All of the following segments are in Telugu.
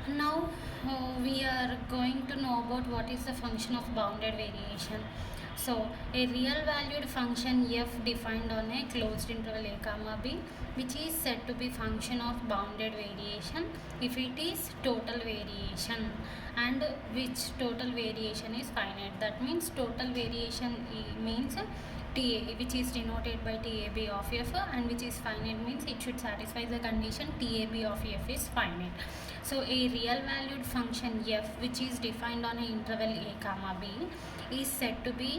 Now we are going to know about what is the function of bounded variation. So a real valued function f defined on a closed interval a comma b, which is said to be function of bounded variation if it is total variation, and which total variation is finite. That means total variation means TA, which is denoted by TAB of f, and which is finite means it should satisfy the condition TAB of f is finite. So a real valued function f, which is defined on an interval a comma b, is said to be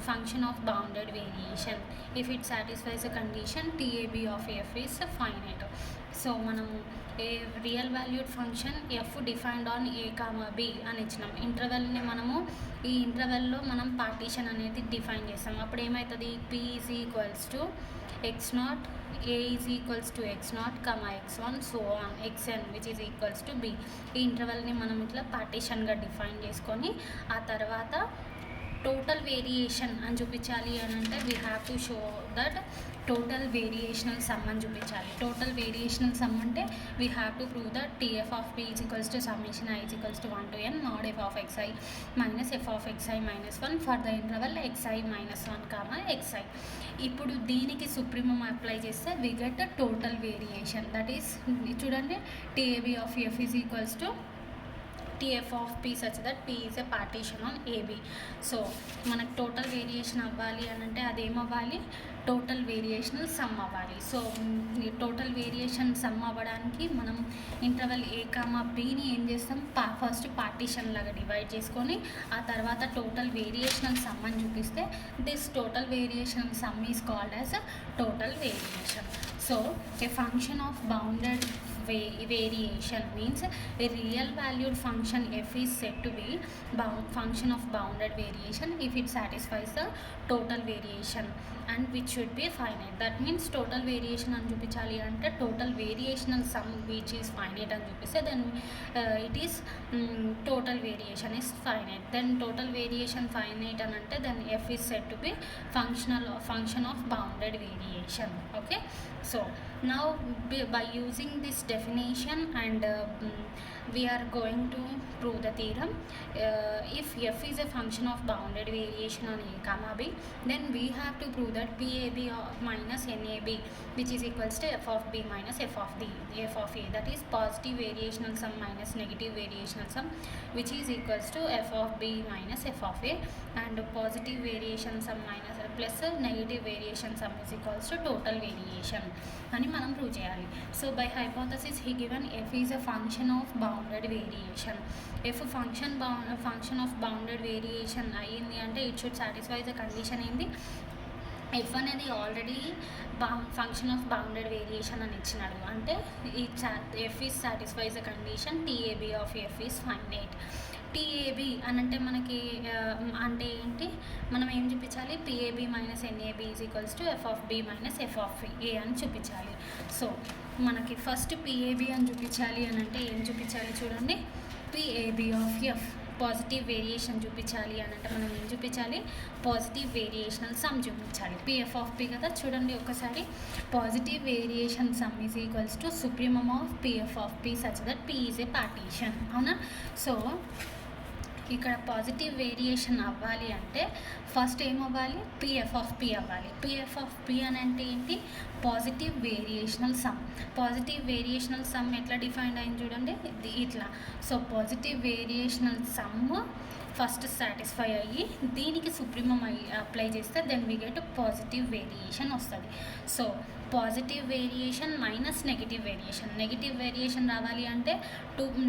function of bounded variation if it satisfies the condition TAB of f is finite. So మనము a real valued function f defined on a comma b అని ఇచ్చినాం. ఇంటర్వెల్ని మనము ఈ ఇంటర్వెల్లో మనం పార్టీషన్ అనేది డిఫైన్ చేస్తాం. అప్పుడు ఏమవుతుంది, P is equals to X not, A is equals to X not comma X one so on XN which is equals to B. ఈ ఇంటర్వెల్ని మనం ఇట్లా పార్టీషన్గా డిఫైన్ చేసుకొని ఆ తర్వాత టోటల్ వేరియేషన్ అని చూపించాలి అని అంటే we have to show that total variational sum అని చూపించాలి. టోటల్ వేరియేషనల్ సమ్ అంటే we have to prove that TF of P is equals to summation i is equals to 1 to n mod f of xi minus F of xi minus 1 for the interval xi minus 1 comma xi. ఇప్పుడు దీనికి సుప్రీమం అప్లై చేస్తే we get total variation, that is చూడండి TAB of f is equals to TF of P such that P is a partition on AB. So మనకు టోటల్ వేరియేషన్ అవ్వాలి అని అంటే అదేమవ్వాలి, టోటల్ వేరియేషనల్ సమ్ అవ్వాలి. సో టోటల్ వేరియేషన్ సమ్ అవ్వడానికి మనం ఇంటర్వల్ ఏ కామా బిని ఏం చేస్తాం, ఫస్ట్ పార్టీషన్ లాగా డివైడ్ చేసుకొని ఆ తర్వాత టోటల్ వేరియేషనల్ సమ్ అని చూపిస్తే this total variational sum is called as total variation. So a function of bounded variation means a real valued function f is said to be function of bounded variation if it satisfies the total variation and which should be finite. That means total variation అని చూపించాలి అంటే total variational sum which is finite అని చూపిస్తే then it is total variation is finite. Then total variation finite అని అంటే then f is said to be function of bounded variation. Okay, so now by using this definition and we are going to prove the theorem. If f is a function of bounded variation on a comma b, then we have to prove that PAB minus NAB which is equals to f of b minus f of a, that is positive variational sum minus negative variational sum which is equals to f of b minus f of a, and positive variation sum minus plus negative variation sum is equals to total variation అని మనం ప్రూవ్ చేయాలి. So by hypothesis he given f is a function of bounded variation. F function of bounded variation అయ్యింది అంటే it should satisfy the condition ఏంది, ఎఫ్ అనేది already function of bounded variation అని ఇచ్చినాడు అంటే ఈ f is satisfies the condition TAB of f is finite. TAB అని అంటే మనకి అంటే ఏంటి, మనం ఏం చూపించాలి, PAB minus NAB is equals to F of B minus F of a అని చూపించాలి. సో మనకి ఫస్ట్ పిఏబి అని చూపించాలి అని అంటే ఏం చూపించాలి చూడండి, PAB of F positive variation చూపించాలి అని అంటే మనం ఏం చూపించాలి, పాజిటివ్ వేరియేషనల్ సమ్ చూపించాలి. పిఎఫ్ ఆఫ్ పి కదా, చూడండి ఒకసారి, positive variation some is equals to supremum of P F of P such that P is a partition. అవునా, సో ఇక్కడ పాజిటివ్ వేరియేషన్ అవ్వాలి అంటే ఫస్ట్ ఏమవ్వాలి, పిఎఫ్ ఆఫ్ పి అవ్వాలి. పిఎఫ్ ఆఫ్ పి అని అంటే ఏంటి, positive variational some. Positive variational some ఎట్లా డిఫైన్డ్ అయింది చూడండి ఇట్లా. సో positive variational sum first satisfy అయ్యి దీనికి సుప్రీమం అప్లై చేస్తే then we get positive variation వస్తుంది. So positive variation minus negative variation. Negative variation రావాలి అంటే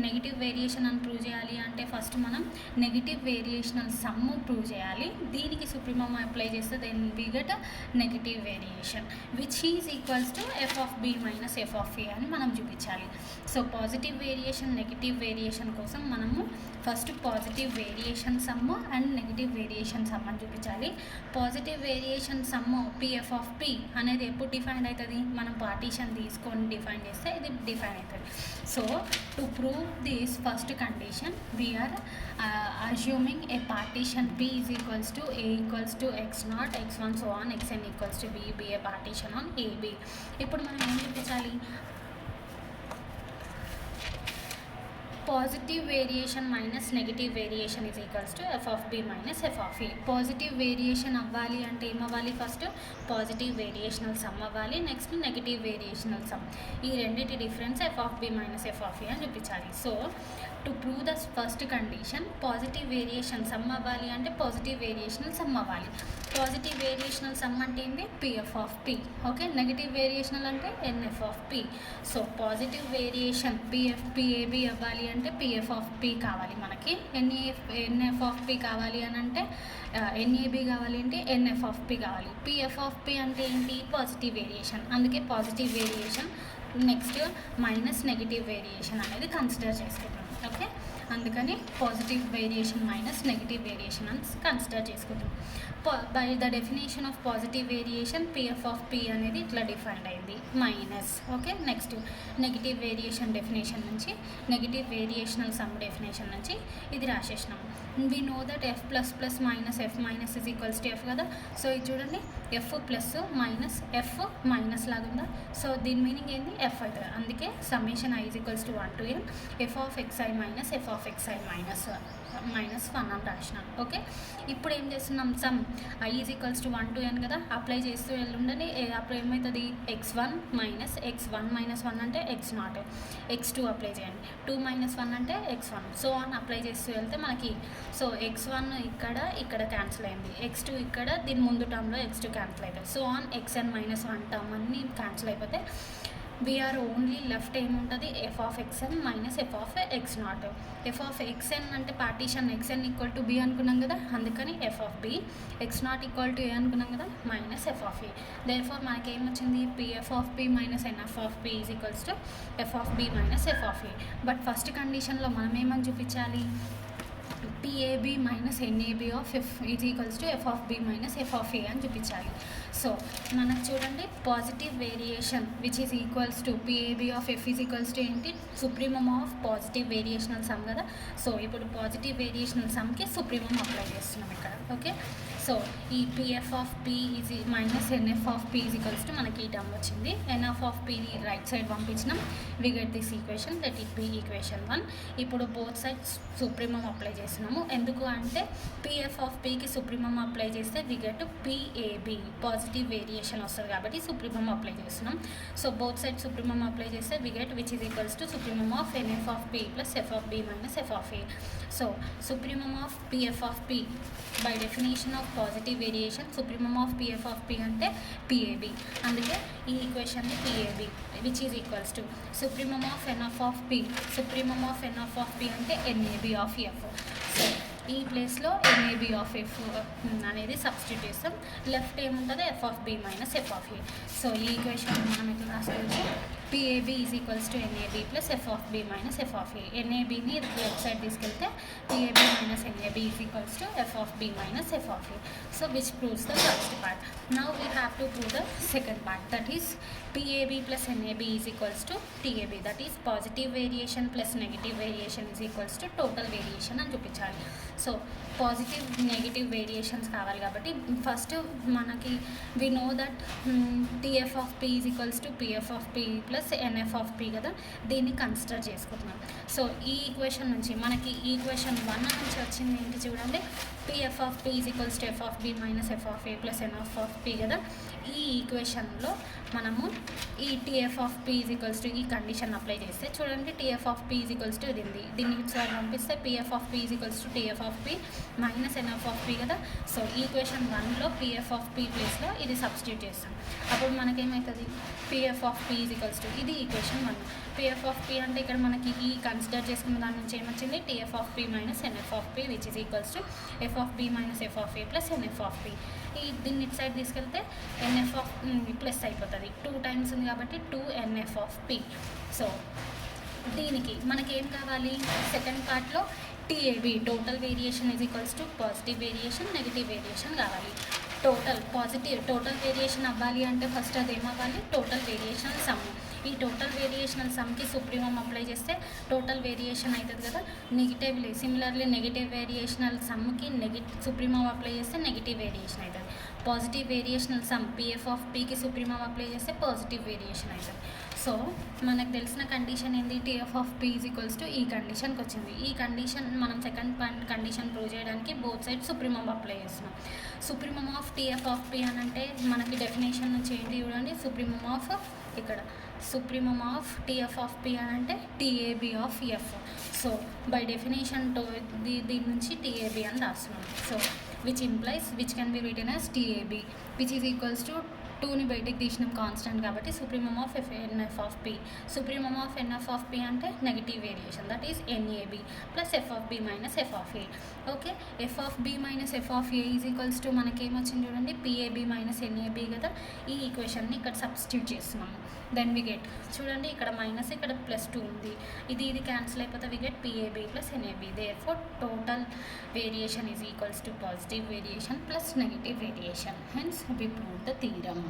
నెగిటివ్ వేరియేషన్ అని ప్రూవ్ చేయాలి అంటే ఫస్ట్ మనం నెగిటివ్ వేరియేషనల్ సమ్ ప్రూవ్ చేయాలి. దీనికి సుప్రీమం అప్లై చేస్తే then we get negative variation which is equals to F of B minus F of a అని మనం చూపించాలి. So positive variation negative variation కోసం మనము first positive variation sum and negative variation sum అని చూపించాలి. Positive variation sum PF of P అనేది ఎప్పుడు డిఫైన్ అవుతుంది, మనం పార్టీషన్ తీసుకొని డిఫైన్ చేస్తే ఇది డిఫైన్ అవుతుంది. So to prove this first condition we are assuming a partition P is equals to A equals to X naught X one so on X N equals to B a partition on A B. ఇప్పుడు మనం ఏం చూపించాలి, positive variation minus negative variation is equals to F of B minus F of A. Positive variation అవ్వాలి అంటే ఏమవ్వాలి, ఫస్ట్ పాజిటివ్ వేరియేషనల్ సమ్ అవ్వాలి, నెక్స్ట్ నెగిటివ్ వేరియేషనల్ సమ్. ఈ రెండింటి difference f of B minus F of a అని చూపించాలి. So to prove the first condition positive variation sum అవ్వాలి అంటే పాజిటివ్ వేరియేషనల్ సమ్ అవ్వాలి. పాజిటివ్ వేరియేషనల్ సమ్ అంటే ఏంటి, PF of P. Okay, negative variational అంటే NF of P. So positive variation PAB అవ్వాలి అంటే పిఎఫ్ ఆఫ్ పి కావాలి మనకి. ఎన్ఎఫ్ ఆఫ్ పి కావాలి అని అంటే ఎన్ఏబి కావాలి అంటే ఎన్ఎఫ్ ఆఫ్ పి కావాలి. పిఎఫ్ ఆఫ్ పి అంటే ఏంటి, పాజిటివ్ వేరియేషన్, అందుకే positive variation next minus negative variation అనేది కన్సిడర్ చేసుకుంటాం. ఓకే, అందుకని positive variation minus negative variation అని కన్సిడర్ చేసుకుంటాం. By the definition of positive variation PF of P అనేది ఇట్లా డిఫైన్డ్ అయింది minus. Okay, next negative variation definition నుంచి, నెగిటివ్ వేరియేషనల్ సమ్ డెఫినేషన్ నుంచి ఇది రాసేసినాం. We know that f plus plus minus F minus is equals to F కదా. సో ఇది చూడండి, F plus minus F minus లాగా ఉందా. సో దీని మీనింగ్ ఏంది, ఎఫ్ అవుతుంది. అందుకే summation i is equals to 1 to n F of xi minus F of xi minus 1 అని రాసినాను. ఓకే, ఇప్పుడు ఏం చేస్తున్నాం, some I is equals to 1 to n కదా, అప్లై చేస్తూ వెళ్ళుండని. అప్పుడు ఏమవుతుంది, x1 మైనస్ x1 మైనస్ 1 అంటే x0, x2 అప్లై చేయండి, 2 మైనస్ 1 అంటే x1, సో ఆన్ అప్లై చేస్తూ వెళ్తే మనకి సో x1 ఇక్కడ క్యాన్సిల్ అయింది, x2 ఇక్కడ దీని ముందు టర్మ్లో x2 క్యాన్సిల్ అవుతుంది, so on xn minus 1 term అన్నీ క్యాన్సిల్ అయిపోతే వీఆర్ ఓన్లీ లెఫ్ట్ ఏముంటుంది, F of x n minus F of x not. F of x n అంటే partition x n equal to b అనుకున్నాం కదా, అందుకని f of b, x not equal to a అనుకున్నాం కదా, minus F of a. Therefore మనకి ఏమొచ్చింది, PF of P minus NF of P is equals to F of B minus F of A. But first కండిషన్లో మనం ఏమని చూపించాలి, PAB minus NAB of f is equals to F of B minus F of a అని చూపించాలి. సో మనకు చూడండి, positive variation which is equals to PAB of f is equals to ఏంటి, supremum of positive variational sum కదా. సో ఇప్పుడు పాజిటివ్ వేరియేషనల్ సమ్కి సుప్రీమమ్ అప్లై చేస్తున్నాం ఇక్కడ. ఓకే, సో ఈ PF of P is minus NF of P is equals to మనకి ఈ టర్మ్ వచ్చింది. ఎన్ఎఫ్ ఆఫ్ పిని రైట్ సైడ్ పంపించినాం, we get this equation, that it be equation 1. ఇప్పుడు బోత్ సైడ్స్ సుప్రీమమ్ అప్లై చేస్తున్నాము. ఎందుకు అంటే పిఎఫ్ ఆఫ్ పికి సుప్రీమమ్ అప్లై చేస్తే we get PAB, positive variation వస్తుంది కాబట్టి సుప్రీమమ్ అప్లై చేస్తున్నాం. So both side supremum apply చేస్తే we get which is equals to supremum of NF of P plus F of B minus F of A. So supremum of P F of P by definition of positive variation, supremum of P F of P అంటే పిఏబి, అందుకే ఈ ఈక్వేషన్ని P A B which is equals to supremum of NF of P, supremum of NF of P అంటే ఎన్ఏబి ఆఫ్ ఎఫ్. సో ఈ ప్లేస్లో ఎన్ఏబి ఆఫ్ ఎఫ్ అనేది సబ్స్టిట్యూట్ చేస్తాం, లెఫ్ట్ ఏముంటుంది, F of B minus F of A. So ఈ ఈక్వేషన్ మనం ఎట్లా రాసుకోవచ్చు, P A B is equals to N A B plus F of B minus F of a. ఎన్ఏబిని లెఫ్ట్ సైడ్ తీసుకెళ్తే PAB minus NAB is equals to F of B minus F of A. So which proves the first part. Now we have to prove the second part, that is PAB plus NAB is equals to TAB, that is positive variation plus negative variation is equals to total variation అని చూపించాలి. సో పాజిటివ్ నెగిటివ్ వేరియేషన్స్ కావాలి కాబట్టి ఫస్ట్ మనకి we know that T F of P is equals to P F of P plus NF of P కదా, దీన్ని కన్సిడర్ చేసుకుంటున్నాం. సో ఈ ఈక్వేషన్ నుంచి మనకి ఈక్వేషన్ 1 నుంచి వచ్చింది ఏంటి చూడండి, PF of P is equals to F of B minus F of a plus NF of P కదా. ఈ ఈక్వేషన్లో మనము ఈ TF of P is equals to ఈ కండిషన్ అప్లై చేస్తే చూడండి, TF of P is equals to ఇది ఉంది, దీన్ని ఇటు పంపిస్తే PF of P is equals to TF of P minus NF of P కదా. సో ఈక్వేషన్ 1లో పిఎఫ్ ఆఫ్ పి ప్లేస్లో ఇది సబ్స్టిట్యూట్ చేస్తాం, అప్పుడు మనకేమవుతుంది, PF of P is equals to ఇది ఈక్వేషన్ 1. పిఎఫ్ ఆఫ్ పి అంటే ఇక్కడ మనకి ఈ కన్సిడర్ చేసుకున్న దాని నుంచి ఏమొచ్చింది, TF of P minus NF of P which is equals to F of B minus F of a plus NF of P. ఈ దీన్ని ఇటు సైడ్ తీసుకెళ్తే ఎన్ఎఫ్ ఆఫ్ ప్లస్ అయిపోతుంది, 2 టైమ్స్ ఉంది కాబట్టి 2 ఎన్ఎఫ్ ఆఫ్ పి. సో దీనికి మనకి ఏం కావాలి, సెకండ్ పార్ట్లో TAB total variation is equals to positive variation negative variation కావాలి. టోటల్ వేరియేషన్ అవ్వాలి అంటే ఫస్ట్ అది ఏమవ్వాలి, టోటల్ వేరియేషనల్ సమ్. ఈ టోటల్ వేరియేషనల్ సమ్కి సుప్రీమమ్ అప్లై చేస్తే టోటల్ వేరియేషన్ అవుతుంది కదా. సిమిలర్లీ నెగిటివ్ వేరియేషనల్ సమ్కి సుప్రీమమ్ అప్లై చేస్తే నెగిటివ్ వేరియేషన్ అవుతుంది. Positive variational sum PF of పికి సుప్రీమమ్ అప్లై చేస్తే పాజిటివ్ వేరియేషన్ అవుతుంది. సో మనకు తెలిసిన కండిషన్ ఏంటి, TF of P is equals to ఈ కండిషన్కి వచ్చింది. ఈ కండిషన్ మనం సెకండ్ పాయింట్ కండిషన్ ప్రూవ్ చేయడానికి బోత్ సైడ్ సుప్రీమం అప్లై చేస్తున్నాం. Supremum of TF of P అని అంటే మనకి డెఫినేషన్ నుంచి ఏంటి చూడండి, సుప్రీమం ఆఫ్ ఇక్కడ supremum of TF of P అని అంటే TAB of F. So by డెఫినేషన్తో దీని నుంచి టీఏబి అని రాస్తున్నాం. So which implies which can be written as TAB which is equals to 2ని బయటికి తీసినాం కాన్స్టెంట్ కాబట్టి supremum of NF of P. Supremum of NF of P అంటే negative variation, that is NAB plus F of B minus F of a. Okay, f of B minus F of a is equals to మనకేమొచ్చింది చూడండి, పిఏబి మైనస్ ఎన్ఏబి కదా. ఈ ఈక్వేషన్ని ఇక్కడ సబ్స్టిట్యూట్ చేస్తున్నాము. దెన్ వి గెట్ చూడండి, ఇక్కడ మైనస్ ఇక్కడ +2 ఉంది, ఇది క్యాన్సిల్ అయిపోతే we get P A B plus N A B. Therefore total variation is equals to positive variation plus negative variation. Hence we prove the theorem.